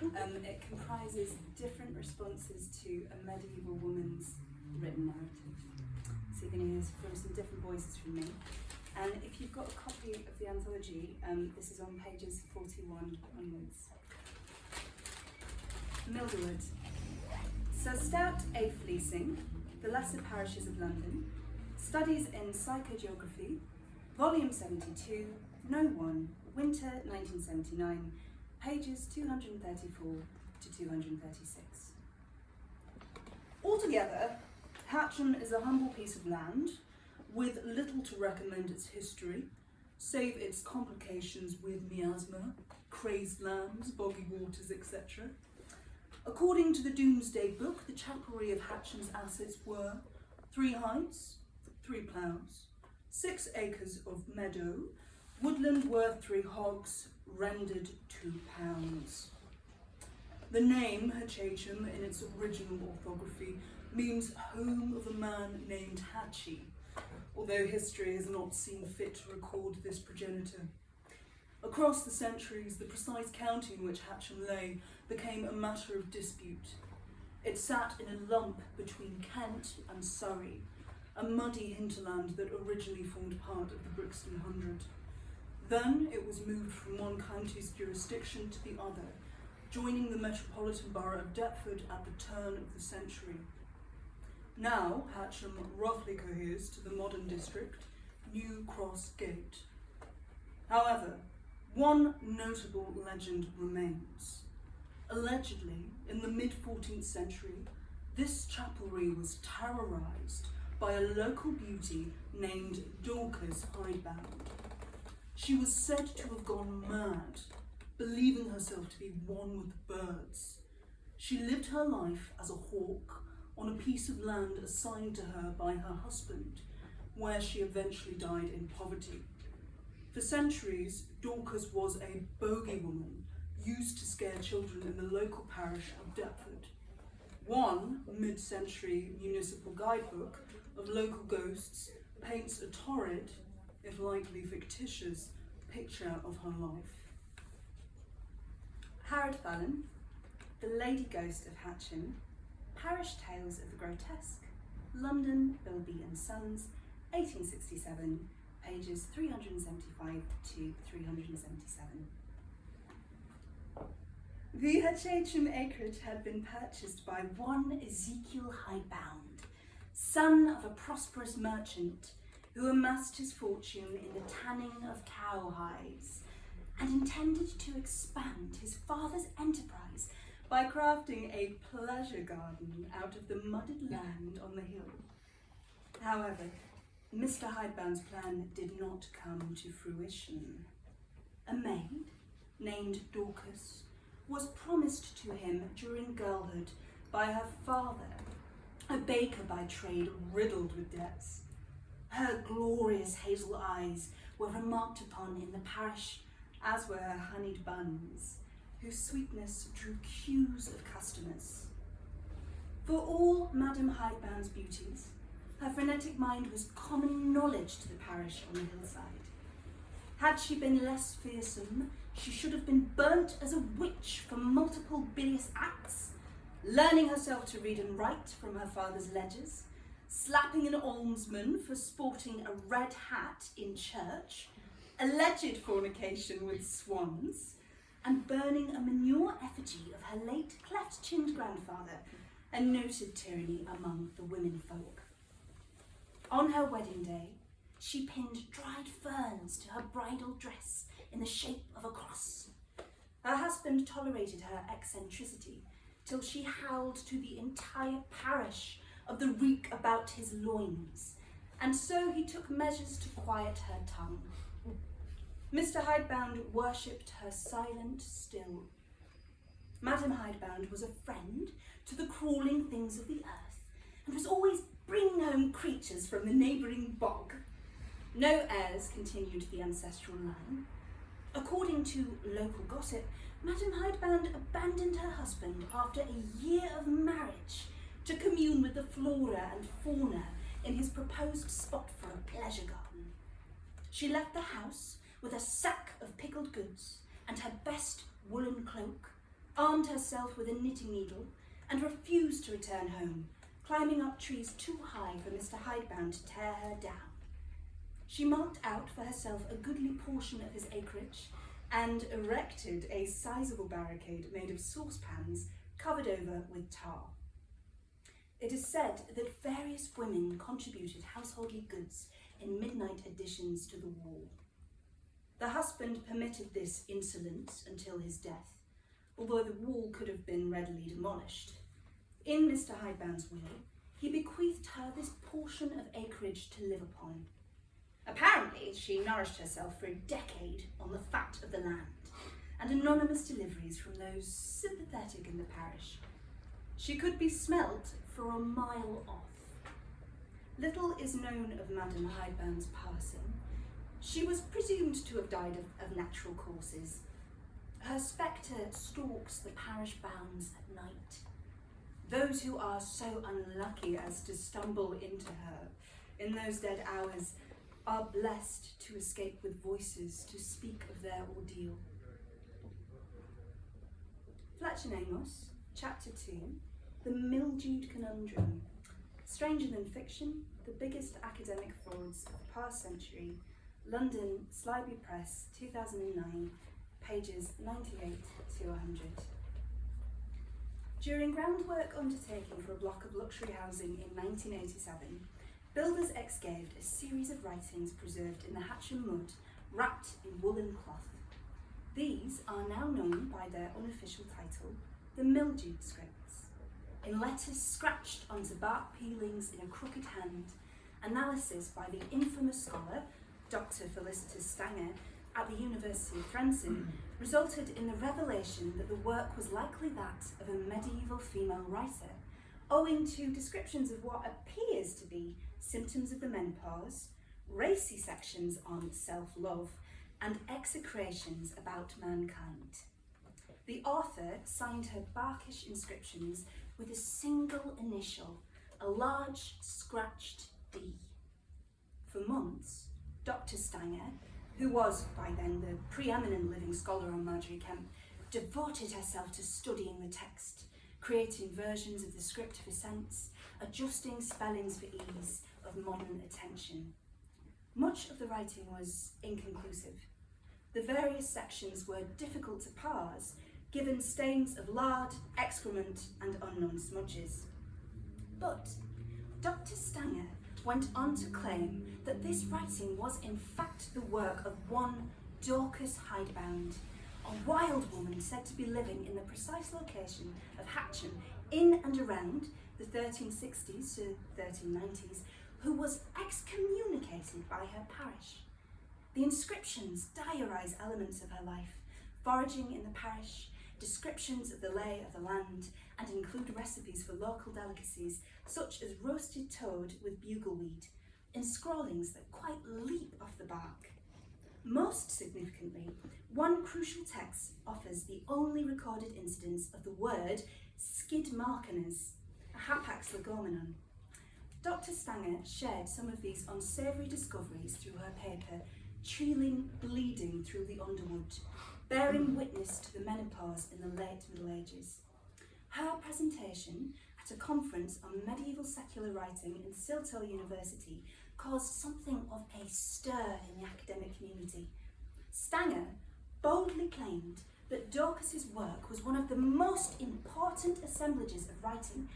It comprises different responses to a medieval woman's written narrative. So you're going to hear from some different voices from me. And if you've got a copy of the anthology, this is on pages 41 onwards. Mil-de-wed. Sir Stout A. Fleecing, The Lesser Parishes of London, Studies in Psychogeography, Volume 72, No. 1, Winter 1979, pages 234 to 236. Altogether, Hatcham is a humble piece of land with little to recommend its history, save its complications with miasma, crazed lambs, boggy waters, etc. According to the Domesday Book, the chapelry of Hatcham's assets were 3 hides, 3 ploughs, 6 acres of meadow, woodland worth 3 hogs, rendered £2. The name Hatcham in its original orthography means home of a man named Hatchie, although history has not seen fit to record this progenitor. Across the centuries, the precise county in which Hatcham lay became a matter of dispute. It sat in a lump between Kent and Surrey, a muddy hinterland that originally formed part of the Brixton Hundred. Then it was moved from one county's jurisdiction to the other, joining the metropolitan borough of Deptford at the turn of the century. Now, Hatcham roughly coheres to the modern district, New Cross Gate. However, one notable legend remains. Allegedly, in the mid-14th century, this chapelry was terrorised by a local beauty named Dorcas Hidebound. She was said to have gone mad, believing herself to be one with the birds. She lived her life as a hawk on a piece of land assigned to her by her husband, where she eventually died in poverty. For centuries, Dorcas was a bogey woman used to scare children in the local parish of Deptford. One mid-century municipal guidebook of local ghosts paints a torrid, if likely fictitious, picture of her life. Harrod Fallon, The Lady Ghost of Hatcham, Parish Tales of the Grotesque, London, Bilby and Sons, 1867, pages 375 to 377. The Hatcham acreage had been purchased by one Ezekiel Hidebound, son of a prosperous merchant who amassed his fortune in the tanning of cowhides and intended to expand his father's enterprise by crafting a pleasure garden out of the mudded land on the hill. However, Mr. Hidebound's plan did not come to fruition. A maid, named Dorcas, was promised to him during girlhood by her father, a baker by trade riddled with debts. Her glorious hazel eyes were remarked upon in the parish, as were her honeyed buns, whose sweetness drew queues of customers. For all Madam Hidebound's beauties, her frenetic mind was common knowledge to the parish on the hillside. Had she been less fearsome, she should have been burnt as a witch for multiple bilious acts, learning herself to read and write from her father's ledgers, slapping an almsman for sporting a red hat in church, alleged fornication with swans, and burning a manure effigy of her late cleft-chinned grandfather, a noted tyranny among the women folk. On her wedding day, she pinned dried ferns to her bridal dress in the shape of a cross. Her husband tolerated her eccentricity till she howled to the entire parish of the reek about his loins, and so he took measures to quiet her tongue. Mr. Hidebound worshipped her silent still. Madam Hidebound was a friend to the crawling things of the earth, and was always bringing home creatures from the neighbouring bog. No heirs continued the ancestral line. According to local gossip, Madam Hidebound abandoned her husband after a year of marriage to commune with the flora and fauna in his proposed spot for a pleasure garden. She left the house with a sack of pickled goods and her best woolen cloak, armed herself with a knitting needle, and refused to return home, climbing up trees too high for Mr. Hidebound to tear her down. She marked out for herself a goodly portion of his acreage and erected a sizable barricade made of saucepans covered over with tar. It is said that various women contributed householdly goods in midnight additions to the wall. The husband permitted this insolence until his death, although the wall could have been readily demolished. In Mr. Hidebound's will, he bequeathed her this portion of acreage to live upon. Apparently, she nourished herself for a decade on the fat of the land and anonymous deliveries from those sympathetic in the parish. She could be smelt for a mile off. Little is known of Madame Hidebound's passing. She was presumed to have died of natural causes. Her spectre stalks the parish bounds at night. Those who are so unlucky as to stumble into her in those dead hours are blessed to escape with voices to speak of their ordeal. Fletcher and Amos, Chapter 2, The Mildewed Conundrum. Stranger Than Fiction, The Biggest Academic Frauds of the Past Century, London, Slyby Press, 2009, pages 98 to 100. During groundwork undertaken for a block of luxury housing in 1987, builders excavated a series of writings preserved in the Hatcham mud, wrapped in woolen cloth. These are now known by their unofficial title, the Mildewed scripts. In letters scratched onto bark peelings in a crooked hand, analysis by the infamous scholar, Dr. Felicitas Stanger, at the University of Threnson, resulted in the revelation that the work was likely that of a medieval female writer, owing to descriptions of what appears to be symptoms of the menopause, racy sections on self-love, and execrations about mankind. The author signed her barkish inscriptions with a single initial, a large scratched D. For months, Dr. Stanger, who was by then the preeminent living scholar on Margery Kemp, devoted herself to studying the text, creating versions of the script for sense, adjusting spellings for ease of modern attention. Much of the writing was inconclusive. The various sections were difficult to parse, given stains of lard, excrement, and unknown smudges. But Dr. Stanger went on to claim that this writing was in fact the work of one Dorcas Hidebound, a wild woman said to be living in the precise location of Hatcham in and around the 1360s to 1390s, who was excommunicated by her parish. The inscriptions diarise elements of her life, foraging in the parish, descriptions of the lay of the land, and include recipes for local delicacies such as roasted toad with bugleweed, in scrawlings that quite leap off the bark. Most significantly, one crucial text offers the only recorded instance of the word skidmarkenes, a hapax legomenon. Dr. Stanger shared some of these unsavoury discoveries through her paper, Treeling Bleeding Through the Underwood, bearing witness to the menopause in the late Middle Ages. Her presentation at a conference on medieval secular writing in Silto University caused something of a stir in the academic community. Stanger boldly claimed that Dorcas's work was one of the most important assemblages of writing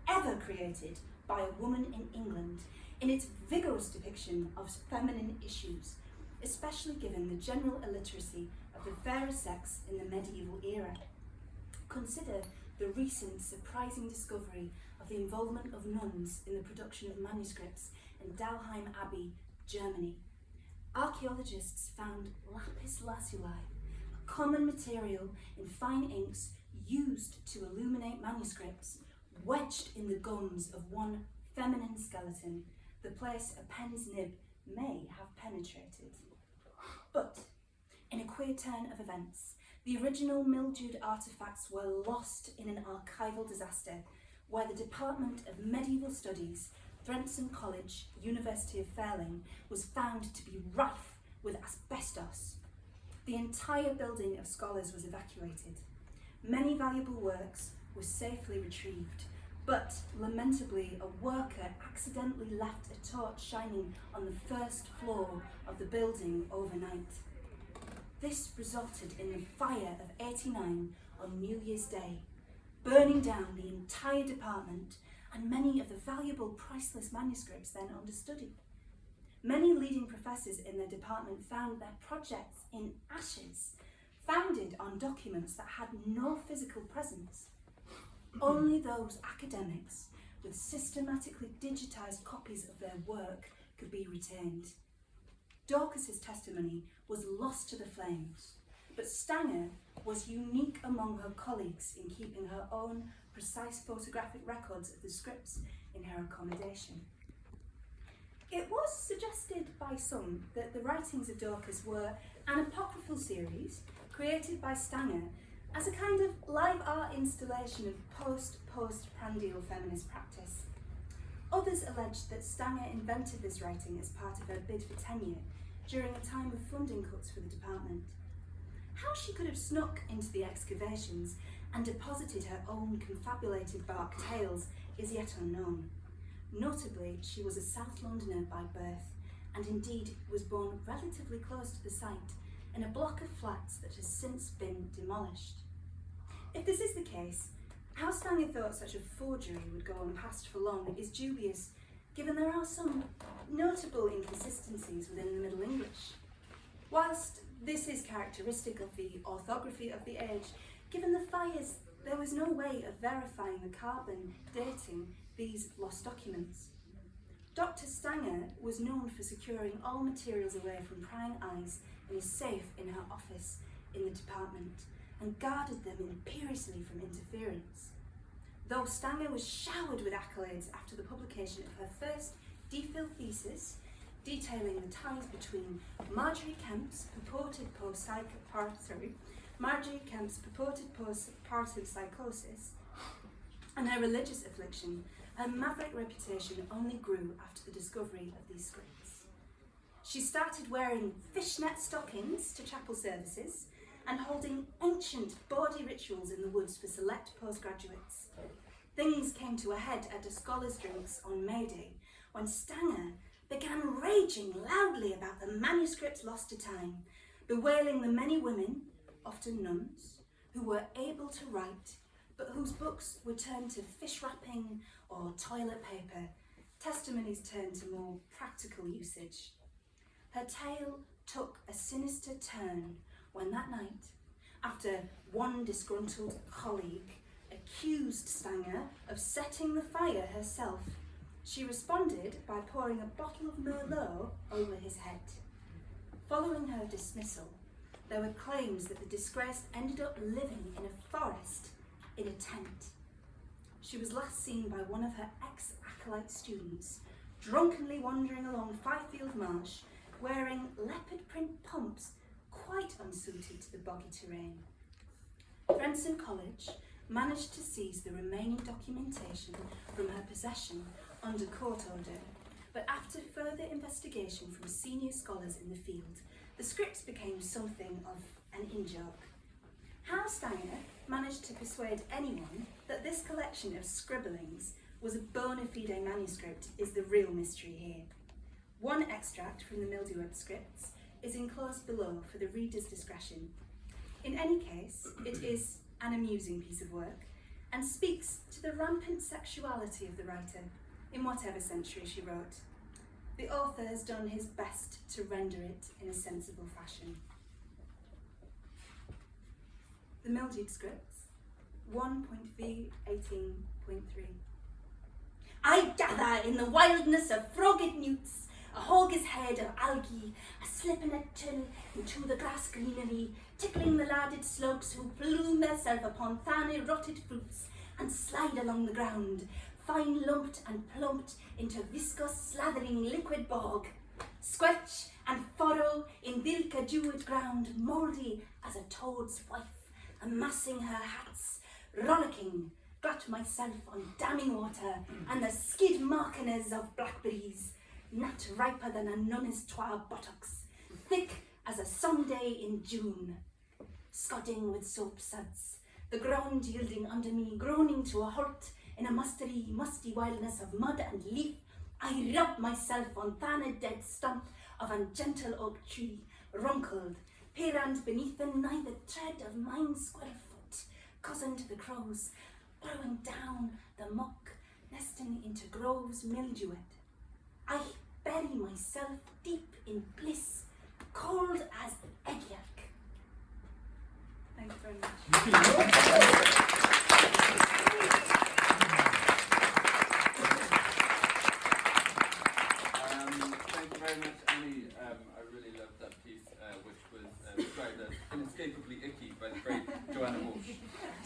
ever created by a woman in England, in its vigorous depiction of feminine issues, especially given the general illiteracy of the fairer sex in the medieval era. Consider the recent surprising discovery of the involvement of nuns in the production of manuscripts in Dalheim Abbey, Germany. Archaeologists found lapis lazuli, a common material in fine inks used to illuminate manuscripts, wedged in the gums of one feminine skeleton, the place a pen's nib may have penetrated. But, in a queer turn of events, the original mildewed artefacts were lost in an archival disaster where the Department of Medieval Studies, Threnson College, University of Fairling, was found to be rife with asbestos. The entire building of scholars was evacuated. many valuable works were safely retrieved, but lamentably a worker accidentally left a torch shining on the first floor of the building overnight. This resulted in the fire of '89 on New Year's Day, burning down the entire department and many of the valuable priceless manuscripts then under study. Many leading professors in their department found their projects in ashes, founded on documents that had no physical presence. Only those academics with systematically digitised copies of their work could be retained. Dorcas's testimony was lost to the flames, but Stanger was unique among her colleagues in keeping her own precise photographic records of the scripts in her accommodation. It was suggested by some that the writings of Dorcas were an apocryphal series created by Stanger as a kind of live art installation of post-prandial feminist practice. Others alleged that Stanger invented this writing as part of her bid for tenure during a time of funding cuts for the department. How she could have snuck into the excavations and deposited her own confabulated bark tales is yet unknown. Notably, she was a South Londoner by birth, and indeed was born relatively close to the site, in a block of flats that has since been demolished. If this is the case, how Stanger thought such a forgery would go unpassed for long is dubious, given there are some notable inconsistencies within the Middle English. Whilst this is characteristic of the orthography of the age, given the fires, there was no way of verifying the carbon dating these lost documents. Dr. Stanger was known for securing all materials away from prying eyes in a safe in her office in the department, and guarded them imperiously from interference. Though Stanger was showered with accolades after the publication of her first DPhil thesis, detailing the ties between Marjorie Kemp's purported postpartum psychosis and her religious affliction, her maverick reputation only grew after the discovery of these scripts. She started wearing fishnet stockings to chapel services and holding ancient bawdy rituals in the woods for select postgraduates. Things came to a head at a scholars' drinks on May Day, when Stanger began raging loudly about the manuscripts lost to time, bewailing the many women, often nuns, who were able to write, but whose books were turned to fish wrapping or toilet paper. Testimonies turned to more practical usage. Her tale took a sinister turn when that night, after one disgruntled colleague accused Stanger of setting the fire herself, she responded by pouring a bottle of Merlot over his head. Following her dismissal, there were claims that the disgraced ended up living in a forest in a tent. She was last seen by one of her ex-acolyte students, drunkenly wandering along Fifield Marsh, wearing leopard print pumps quite unsuited to the boggy terrain. Frenson College managed to seize the remaining documentation from her possession under court order, but after further investigation from senior scholars in the field, the scripts became something of an in-joke. How Stanger managed to persuade anyone that this collection of scribblings was a bona fide manuscript is the real mystery here. One extract from the Mil-de-wed scripts is enclosed below for the reader's discretion. In any case, it is an amusing piece of work and speaks to the rampant sexuality of the writer, in whatever century she wrote. The author has done his best to render it in a sensible fashion. The Mil-de-wed scripts, 1.v18.3. I gather in the wildness of frogged newts, a hog's head of algae, a slipping a till into the grass greenery, tickling the larded slugs who plume themselves upon thanny rotted fruits and slide along the ground, fine lumped and plumped into viscous slathering liquid bog, squelch and furrow in bilka dewed ground, mouldy as a toad's wife, amassing her hats, rollicking, glut myself on damming water and the skid markines of blackberries, not riper than a nun's twa buttocks, thick as a Sunday in June, scudding with soap suds, the ground yielding under me, groaning to a halt in a musty wilderness of mud and leaf. I rub myself on thaned dead stump of a gentle oak tree, runkled, parent beneath the neither tread of mine squirrel foot, cousin to the crows, burrowing down the muck, nesting into groves Mil-de-wed. I bury myself deep in bliss, cold as egg yolk. Thank you very much.